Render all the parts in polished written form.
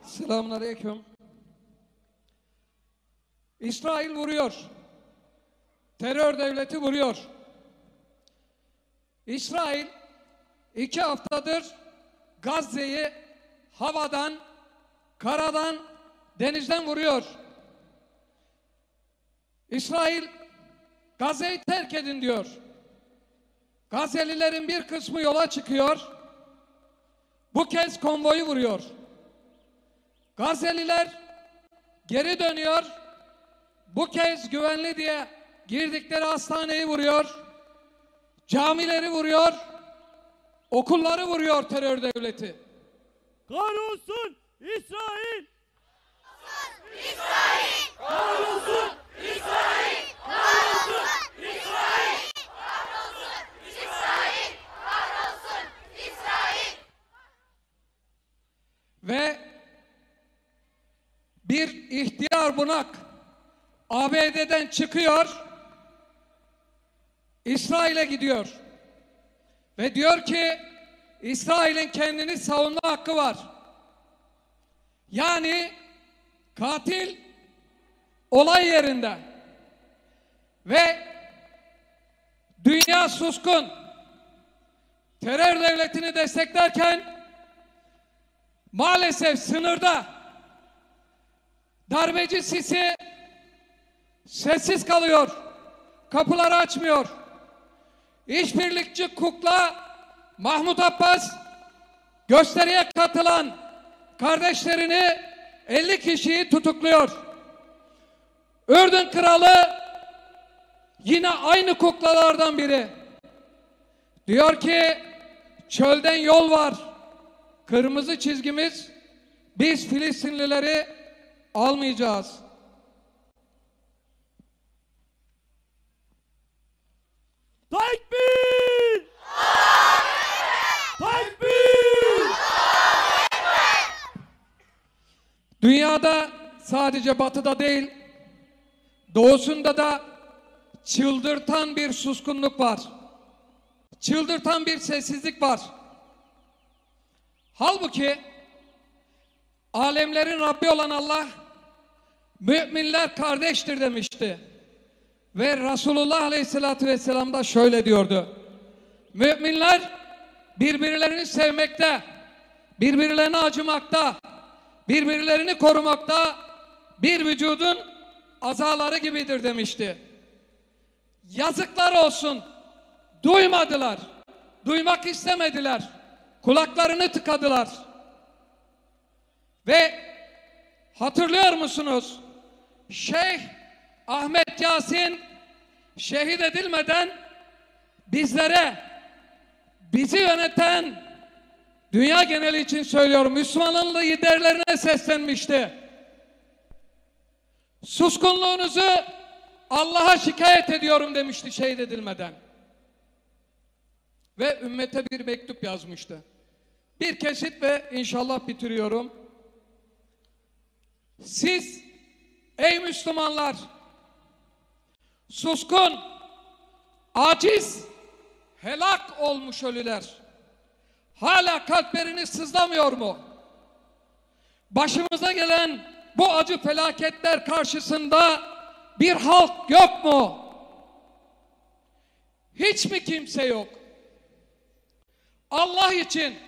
Selamünaleyküm. İsrail vuruyor. Terör devleti vuruyor. İsrail 2 haftadır Gazze'yi havadan, karadan, denizden vuruyor. İsrail Gazze'yi terk edin diyor. Gazze'lilerin bir kısmı yola çıkıyor. Bu kez konvoyu vuruyor. Gazze'liler geri dönüyor. Bu kez güvenli diye girdikleri hastaneyi vuruyor. Camileri vuruyor. Okulları vuruyor terör devleti. Kahrolsun İsrail! İsrail! Kahrolsun İsrail! Kahrolsun İsrail! Kahrolsun İsrail! Kahrolsun İsrail! Ve bir ihtiyar bunak ABD'den çıkıyor, İsrail'e gidiyor ve diyor ki İsrail'in kendini savunma hakkı var. Yani katil olay yerinde ve dünya suskun, terör devletini desteklerken maalesef sınırda darbeci Sisi sessiz kalıyor, kapıları açmıyor. İşbirlikçi kukla Mahmut Abbas gösteriye katılan kardeşlerini 50 kişiyi tutukluyor. Ürdün kralı yine aynı kuklalardan biri. Diyor ki çölden yol var. Kırmızı çizgimiz, biz Filistinlileri almayacağız. Tekbir! Tekbir! Dünyada sadece batıda değil, doğusunda da çıldırtan bir suskunluk var. Çıldırtan bir sessizlik var. Halbuki alemlerin Rabbi olan Allah müminler kardeştir demişti. Ve Resulullah Aleyhisselatü Vesselam da şöyle diyordu. Müminler birbirlerini sevmekte, birbirlerine acımakta, birbirlerini korumakta bir vücudun azaları gibidir demişti. Yazıklar olsun. Duymadılar. Duymak istemediler. Kulaklarını tıkadılar. Ve hatırlıyor musunuz? Şeyh Ahmet Yasin şehit edilmeden bizlere, bizi yöneten, dünya geneli için söylüyorum, Müslümanın liderlerine seslenmişti. Suskunluğunuzu Allah'a şikayet ediyorum demişti şehit edilmeden. Ve ümmete bir mektup yazmıştı. Bir kesit ve inşallah bitiriyorum. Siz ey Müslümanlar, suskun, aciz, helak olmuş ölüler, hala kalpleriniz sızlamıyor mu? Başımıza gelen bu acı felaketler karşısında bir halk yok mu? Hiç mi kimse yok? Allah için,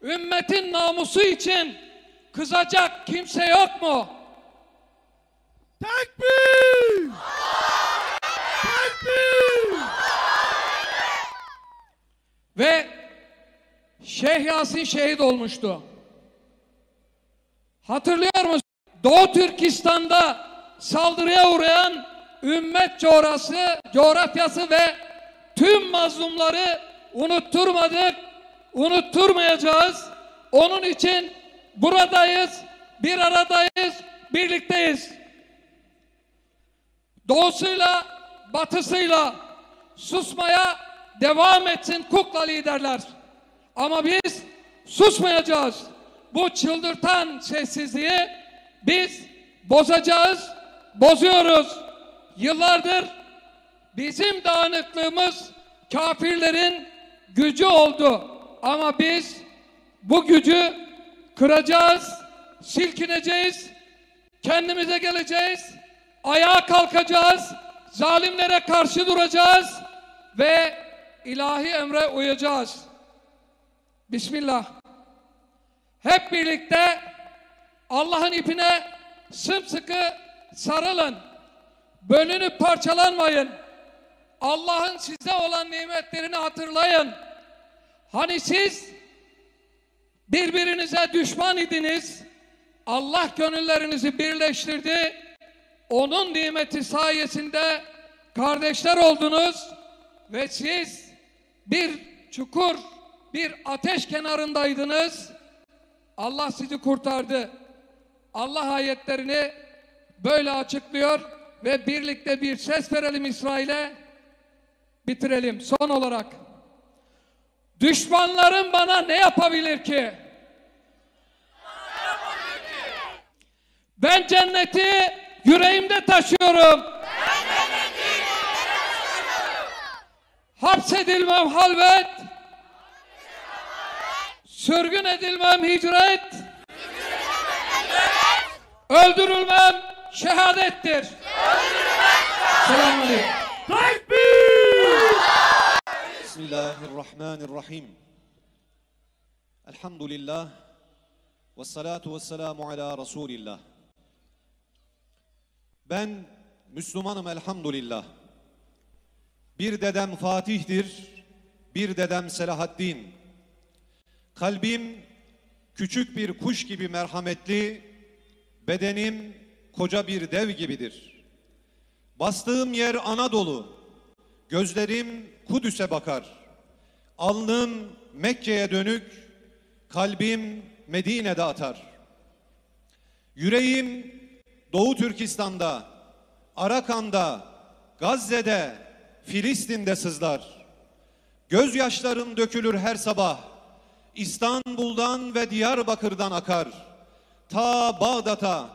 ümmetin namusu için kızacak kimse yok mu? Tekbir! Tekbir! Ve Şeyh Yasin şehit olmuştu. Hatırlıyor musunuz? Doğu Türkistan'da saldırıya uğrayan ümmet coğrafyası ve tüm mazlumları unutturmadık, unutturmayacağız. Onun için buradayız, bir aradayız, birlikteyiz. Doğusuyla, batısıyla susmaya devam etsin kukla liderler. Ama biz susmayacağız. Bu çıldırtan sessizliği biz bozacağız, bozuyoruz. Yıllardır bizim dağınıklığımız kafirlerin gücü oldu. Ama biz bu gücü kıracağız, silkineceğiz, kendimize geleceğiz, ayağa kalkacağız, zalimlere karşı duracağız ve ilahi emre uyacağız. Bismillah. Hep birlikte Allah'ın ipine sımsıkı sarılın. Bölünüp parçalanmayın. Allah'ın size olan nimetlerini hatırlayın. Hani siz birbirinize düşman idiniz. Allah gönüllerinizi birleştirdi. Onun nimeti sayesinde kardeşler oldunuz ve siz bir çukur, bir ateş kenarındaydınız. Allah sizi kurtardı. Allah ayetlerini böyle açıklıyor ve birlikte bir ses verelim İsrail'e, bitirelim. Son olarak, düşmanlarım bana ne yapabilir ki? Ben cenneti yüreğimde taşıyorum. Hapsedilmem halvet, sürgün edilmem hicret, öldürülmem şehadettir. Selamünaleyküm. Tekbir! Bismillahirrahmanirrahim. Elhamdülillah. Ve salatu ve selamu ala Resulillah. Ben Müslümanım elhamdülillah. Bir dedem Fatih'tir, bir dedem Selahaddin. Kalbim küçük bir kuş gibi merhametli, bedenim koca bir dev gibidir. Bastığım yer Anadolu, gözlerim Kudüs'e bakar. Alnım Mekke'ye dönük, kalbim Medine'de atar. Yüreğim Doğu Türkistan'da, Arakan'da, Gazze'de, Filistin'de sızlar. Gözyaşlarım dökülür her sabah. İstanbul'dan ve Diyarbakır'dan akar. Ta Bağdat'a,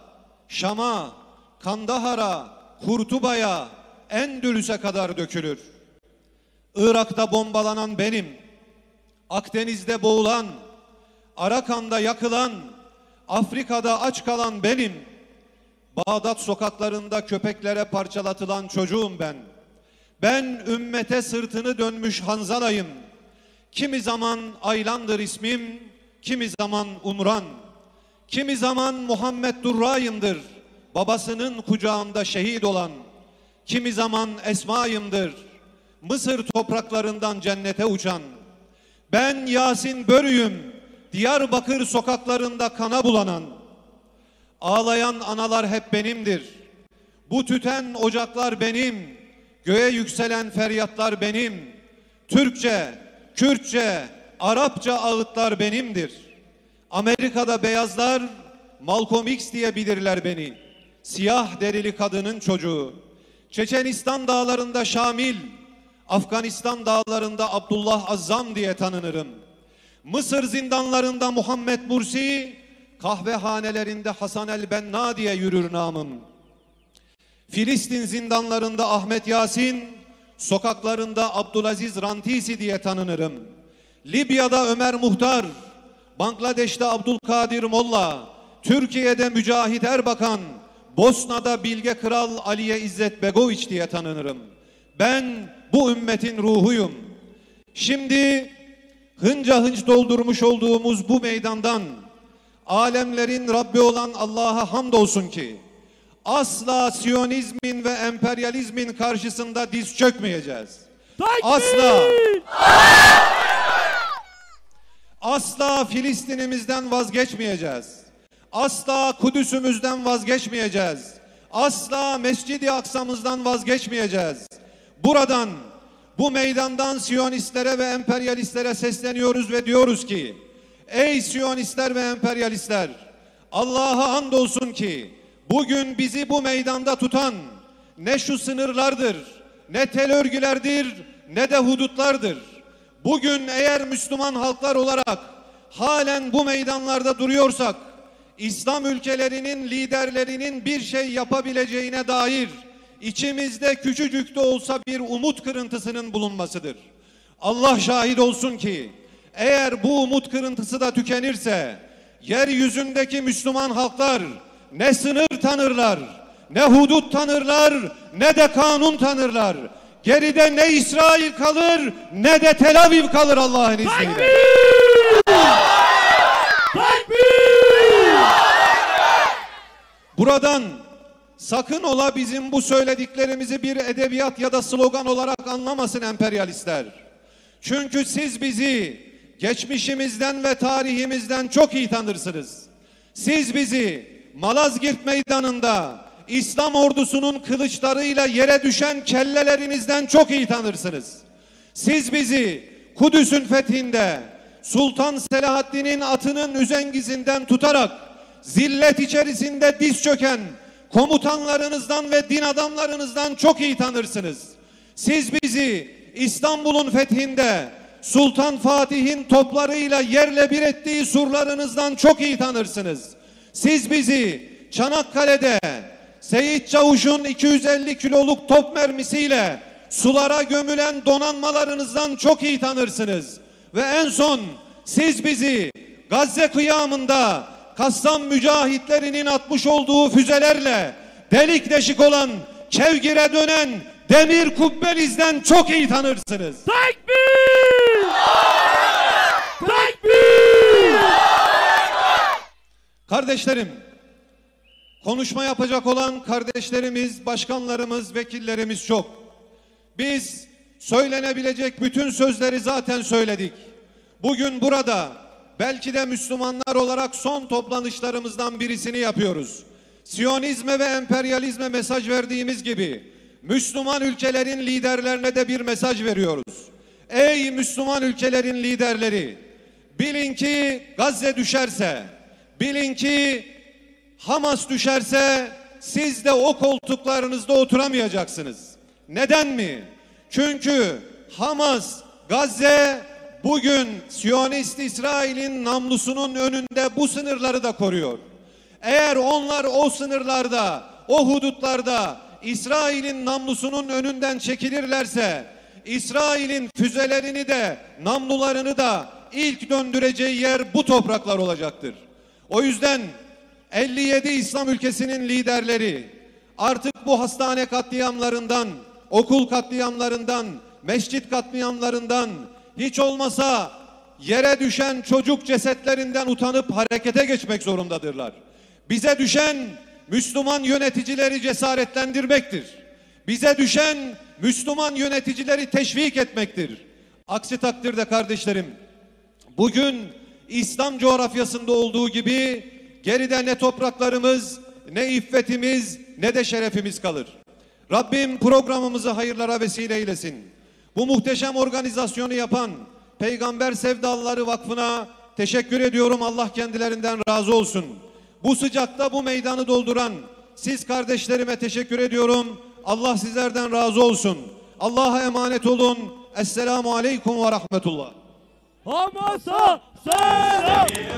Şam'a, Kandahar'a, Kurtuba'ya, Endülüs'e kadar dökülür. Irak'ta bombalanan benim, Akdeniz'de boğulan, Arakan'da yakılan, Afrika'da aç kalan benim, Bağdat sokaklarında köpeklere parçalatılan çocuğum ben. Ben ümmete sırtını dönmüş Hanzala'yım. Kimi zaman Aylan'dır ismim, kimi zaman Umran. Kimi zaman Muhammed Durra'yımdır, babasının kucağında şehit olan. Kimi zaman Esma'yımdır, Mısır topraklarından cennete uçan. Ben Yasin Börü'yüm, Diyarbakır sokaklarında kana bulanan. Ağlayan analar hep benimdir. Bu tüten ocaklar benim, göğe yükselen feryatlar benim. Türkçe, Kürtçe, Arapça ağıtlar benimdir. Amerika'da beyazlar Malcolm X diye bilirler beni. Siyah derili kadının çocuğu. Çeçenistan dağlarında Şamil, Afganistan dağlarında Abdullah Azzam diye tanınırım. Mısır zindanlarında Muhammed Mursi, kahvehanelerinde Hasan el-Benna diye yürür namım. Filistin zindanlarında Ahmet Yasin, sokaklarında Abdülaziz Rantisi diye tanınırım. Libya'da Ömer Muhtar, Bangladeş'te Abdülkadir Molla, Türkiye'de Mücahit Erbakan, Bosna'da Bilge Kral Aliye İzzet Begoviç diye tanınırım. Ben bu ümmetin ruhuyum. Şimdi hınca hınç doldurmuş olduğumuz bu meydandan alemlerin Rabbi olan Allah'a hamdolsun ki asla Siyonizmin ve emperyalizmin karşısında diz çökmeyeceğiz. Asla. Asla Filistin'imizden vazgeçmeyeceğiz. Asla Kudüs'ümüzden vazgeçmeyeceğiz. Asla Mescid-i Aksa'mızdan vazgeçmeyeceğiz. Buradan, bu meydandan Siyonistlere ve emperyalistlere sesleniyoruz ve diyoruz ki, ey Siyonistler ve emperyalistler, Allah'a andolsun ki bugün bizi bu meydanda tutan ne şu sınırlardır, ne tel örgülerdir, ne de hudutlardır. Bugün eğer Müslüman halklar olarak halen bu meydanlarda duruyorsak, İslam ülkelerinin liderlerinin bir şey yapabileceğine dair içimizde küçücük de olsa bir umut kırıntısının bulunmasıdır. Allah şahit olsun ki Eğer bu umut kırıntısı da tükenirse, yeryüzündeki Müslüman halklar ne sınır tanırlar, ne hudut tanırlar, ne de kanun tanırlar. Geride ne İsrail kalır, ne de Tel Aviv kalır Allah'ın izniyle. Buradan sakın ola bizim bu söylediklerimizi bir edebiyat ya da slogan olarak anlamasın emperyalistler. Çünkü siz bizi geçmişimizden ve tarihimizden çok iyi tanırsınız. Siz bizi Malazgirt Meydanı'nda İslam ordusunun kılıçlarıyla yere düşen kellelerinizden çok iyi tanırsınız. Siz bizi Kudüs'ün fethinde Sultan Selahaddin'in atının üzengizinden tutarak zillet içerisinde diz çöken komutanlarınızdan ve din adamlarınızdan çok iyi tanırsınız. Siz bizi İstanbul'un fethinde Sultan Fatih'in toplarıyla yerle bir ettiği surlarınızdan çok iyi tanırsınız. Siz bizi Çanakkale'de Seyit Çavuş'un 250 kiloluk top mermisiyle sulara gömülen donanmalarınızdan çok iyi tanırsınız. Ve en son siz bizi Gazze kıyamında Kassam mücahitlerinin atmış olduğu füzelerle delik deşik olan, kevgire dönen demir kubbenizden çok iyi tanırsınız. Tekbir! Tekbir! Kardeşlerim, konuşma yapacak olan kardeşlerimiz, başkanlarımız, vekillerimiz çok. Biz söylenebilecek bütün sözleri zaten söyledik. Bugün burada belki de Müslümanlar olarak son toplanışlarımızdan birisini yapıyoruz. Siyonizme ve emperyalizme mesaj verdiğimiz gibi Müslüman ülkelerin liderlerine de bir mesaj veriyoruz. Ey Müslüman ülkelerin liderleri, bilin ki Gazze düşerse, bilin ki Hamas düşerse siz de o koltuklarınızda oturamayacaksınız. Neden mi? Çünkü Hamas, Gazze bugün Siyonist İsrail'in namlusunun önünde bu sınırları da koruyor. Eğer onlar o sınırlarda, o hudutlarda İsrail'in namlusunun önünden çekilirlerse, İsrail'in füzelerini de, namlularını da ilk döndüreceği yer bu topraklar olacaktır. O yüzden 57 İslam ülkesinin liderleri artık bu hastane katliamlarından, okul katliamlarından, mescit katliamlarından, hiç olmasa yere düşen çocuk cesetlerinden utanıp harekete geçmek zorundadırlar. Bize düşen Müslüman yöneticileri cesaretlendirmektir. Bize düşen Müslüman yöneticileri teşvik etmektir. Aksi takdirde kardeşlerim, bugün İslam coğrafyasında olduğu gibi geride ne topraklarımız, ne iffetimiz, ne de şerefimiz kalır. Rabbim programımızı hayırlara vesile eylesin. Bu muhteşem organizasyonu yapan Peygamber Sevdalıları Vakfı'na teşekkür ediyorum. Allah kendilerinden razı olsun. Bu sıcakta bu meydanı dolduran siz kardeşlerime teşekkür ediyorum. Allah sizlerden razı olsun. Allah'a emanet olun. Esselamu Aleyküm ve Rahmetullah. Hamas'a selam!